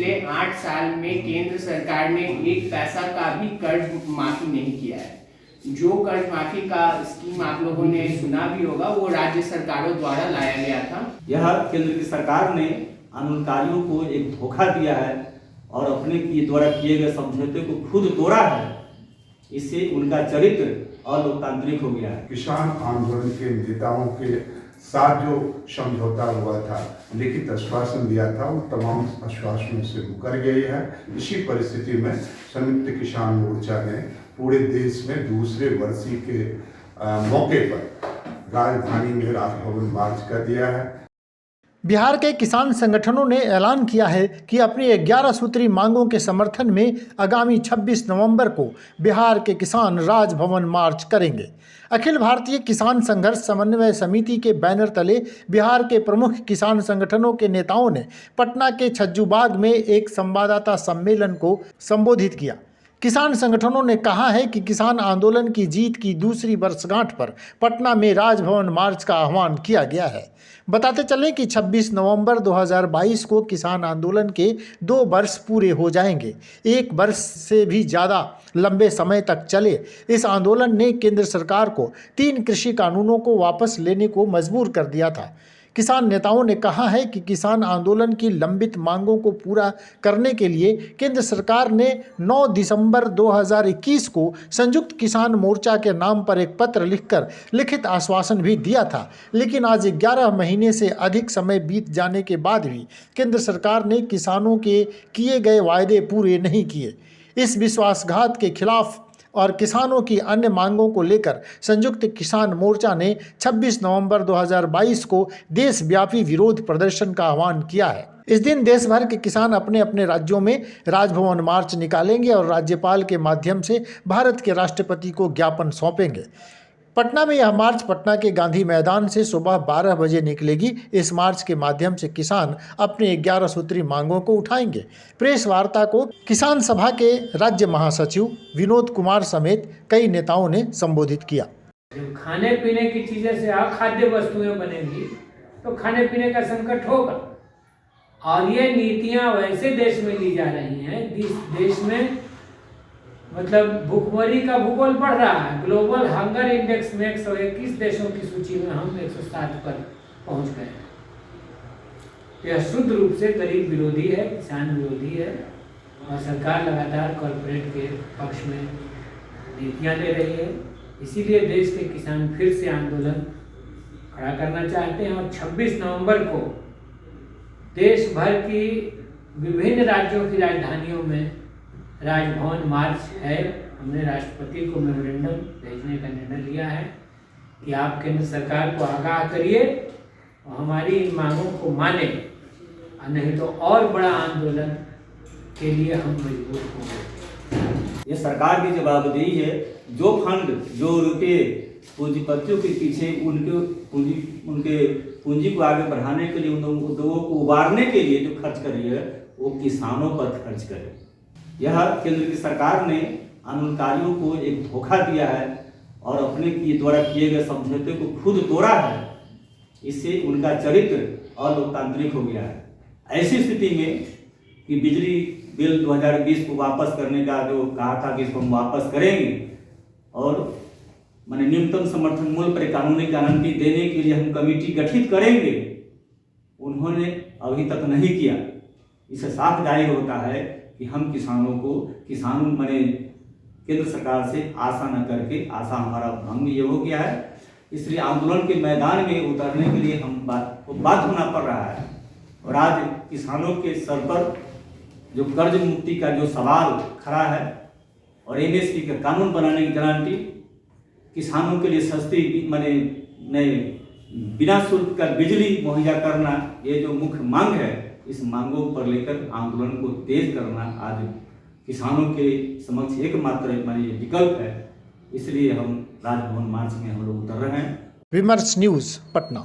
पिछले 8 साल में केंद्र सरकार ने एक पैसा का भी कर्ज माफी नहीं किया है। जो कर्ज माफी का स्कीम आप लोगों ने सुना भी होगा, वो राज्य सरकारों द्वारा लाया गया था। यह केंद्र की सरकार ने आंदोलनकारियों को एक धोखा दिया है और अपने द्वारा किए गए समझौते को खुद तोड़ा है। इससे उनका चरित्र अलोकतांत्रिक हो गया है। किसान आंदोलन के नेताओं के साथ जो समझौता हुआ था, लिखित आश्वासन दिया था, वो तमाम आश्वासनों से मुकर गई है। इसी परिस्थिति में संयुक्त किसान मोर्चा ने पूरे देश में दूसरे वर्षी के मौके पर राजधानी में राजभवन मार्च कर दिया है। बिहार के किसान संगठनों ने ऐलान किया है कि अपनी 11 सूत्री मांगों के समर्थन में आगामी 26 नवंबर को बिहार के किसान राजभवन मार्च करेंगे। अखिल भारतीय किसान संघर्ष समन्वय समिति के बैनर तले बिहार के प्रमुख किसान संगठनों के नेताओं ने पटना के छज्जूबाग में एक संवाददाता सम्मेलन को संबोधित किया। किसान संगठनों ने कहा है कि किसान आंदोलन की जीत की दूसरी वर्षगांठ पर पटना में राजभवन मार्च का आह्वान किया गया है। बताते चलें कि 26 नवंबर 2022 को किसान आंदोलन के 2 वर्ष पूरे हो जाएंगे। 1 वर्ष से भी ज़्यादा लंबे समय तक चले इस आंदोलन ने केंद्र सरकार को 3 कृषि कानूनों को वापस लेने को मजबूर कर दिया था। किसान नेताओं ने कहा है कि किसान आंदोलन की लंबित मांगों को पूरा करने के लिए केंद्र सरकार ने 9 दिसंबर 2021 को संयुक्त किसान मोर्चा के नाम पर एक पत्र लिखकर लिखित आश्वासन भी दिया था, लेकिन आज 11 महीने से अधिक समय बीत जाने के बाद भी केंद्र सरकार ने किसानों के किए गए वायदे पूरे नहीं किए। इस विश्वासघात के खिलाफ और किसानों की अन्य मांगों को लेकर संयुक्त किसान मोर्चा ने 26 नवंबर 2022 को देशव्यापी विरोध प्रदर्शन का आह्वान किया है। इस दिन देश भर के किसान अपने अपने राज्यों में राजभवन मार्च निकालेंगे और राज्यपाल के माध्यम से भारत के राष्ट्रपति को ज्ञापन सौंपेंगे। पटना में यह मार्च पटना के गांधी मैदान से सुबह 12 बजे निकलेगी। इस मार्च के माध्यम से किसान अपने 11 सूत्री मांगों को उठाएंगे। प्रेस वार्ता को किसान सभा के राज्य महासचिव विनोद कुमार समेत कई नेताओं ने संबोधित किया। जब खाने पीने की चीजें से अखाद्य वस्तुएं बनेंगी तो खाने पीने का संकट होगा, और ये नीतियां वैसे देश में ली जा रही हैं जिस देश में मतलब भूखमरी का भूगोल बढ़ रहा है। ग्लोबल हंगर इंडेक्स में 121 देशों की सूची में हम 107 पर पहुंच गए हैं। यह शुद्ध रूप से गरीब विरोधी है, किसान विरोधी है, और सरकार लगातार कॉर्पोरेट के पक्ष में नीतियां ले रही है। इसीलिए देश के किसान फिर से आंदोलन खड़ा करना चाहते हैं और 26 नवंबर को देश भर की विभिन्न राज्यों की राजधानियों में राजभवन मार्च है। हमने राष्ट्रपति को मेमोरेंडम भेजने का निर्णय लिया है कि आप केंद्र सरकार को आगाह करिए और हमारी इन मांगों को माने, और नहीं तो और बड़ा आंदोलन के लिए हम मजबूर होंगे। ये सरकार की जवाबदेही है। जो फंड, जो रुपये पूंजीपतियों के पीछे उनके पूंजी को आगे बढ़ाने के लिए, उन उद्योगों को उबारने के लिए जो खर्च कर रही है, वो किसानों पर खर्च करे। यह केंद्र की सरकार ने आंदोलनकारियों को एक धोखा दिया है और अपने द्वारा किए गए समझौते को खुद तोड़ा है। इससे उनका चरित्र अलोकतांत्रिक हो गया है। ऐसी स्थिति में कि बिजली बिल 2020 को वापस करने का जो कहा था कि इसको हम वापस करेंगे, और माने न्यूनतम समर्थन मूल्य पर कानूनी गारंटी देने के लिए हम कमेटी गठित करेंगे, उन्होंने अभी तक नहीं किया। इससे साफ जाहिर होता है कि हम किसानों माने केंद्र सरकार से आशा न करके आशा हमारा भंग ये हो गया है। इसलिए आंदोलन के मैदान में उतरने के लिए हम बाध्य होना पड़ रहा है। और आज किसानों के सर पर जो कर्ज मुक्ति का जो सवाल खड़ा है और एमएसपी का कानून बनाने की गारंटी, किसानों के लिए सस्ती माने बिना शुल्क का बिजली मुहैया करना, ये जो मुख्य मांग है, इस मांगों पर लेकर आंदोलन को तेज करना आज किसानों के समक्ष एकमात्र विकल्प है। इसलिए हम राजभवन मार्च में हम लोग उतर रहे हैं। विमर्श न्यूज़ पटना।